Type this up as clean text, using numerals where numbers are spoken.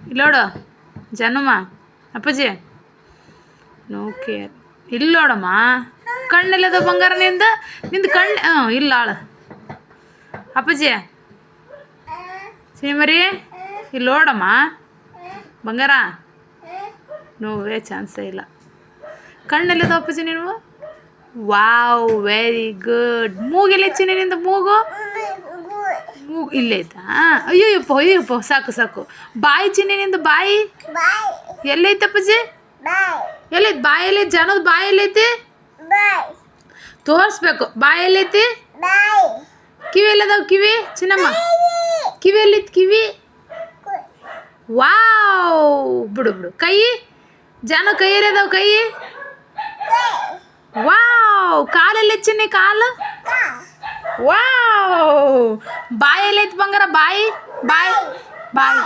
ಇಲ್ಲಿ ನೋಡು ಜನಮ್ಮ ಅಪ್ಪಾಜಿ ನೋ ಕೇರ್ ಇಲ್ಲಿ ನೋಡಮ್ಮ ಕಣ್ಣೆಲ್ಲದ ಬಂಗಾರ ನಿಂದು ಕಣ್ಣು ಇಲ್ಲ ಆಳು ಅಪ್ಪಾಜಿ ಸಿನಿಮರಿ ಇಲ್ಲಿ ನೋಡಮ್ಮ ಬಂಗಾರ ನೋವೇ ಚಾನ್ಸೇ ಇಲ್ಲ ಕಣ್ಣೆಲ್ಲದ ಅಪ್ಪಾಜಿ ನೀವು ವಾವ್ ವೆರಿ ಗುಡ್ ಮೂಗೆಲ್ಲ ಚಿನ್ನಿ ನಿಂದು ಮೂಗು ಇಲ್ಲೈತಾ ಅಯ್ಯಪ್ಪ ಸಾಕು ಸಾಕು ಬಾಯಿ ಚಿನ್ನಿ ನಿಂದು ಬಾಯಿ ಎಲ್ಲೈತಪ್ಪಜಿ ಎಲ್ಲೈತಿ ಬಾಯಿ ಎಲ್ಲೈತಿ ಜನದ ಬಾಯಿ ಎಲ್ಲೈತಿ ತೋರಿಸ್ಬೇಕು ಬಾಯಿ ಎಲ್ಲೈತಿ ಕಿವಿ ಎಲ್ಲದಾವ ಕಿವಿ ಚಿನ್ನಮ್ಮ ಕಿವಿ ಎಲ್ಲೈತಿ ಕಿವಿ ವಾವ್ ಬಿಡು ಬಿಡು ಕೈ ಜನ ಕೈ ಎಲ್ಲದಾವ ಕೈ ವಾವ್ ಕಾಲೆಲ್ಲ ಚಿನ್ನಿ ಕಾಲು ವಾವ್ ಬಾಯಿ ಎಲ್ಲೈತಿ ಬಂಗಾರ ಬಾಯಿ ಬಾಯಿ ಬಾಯಿ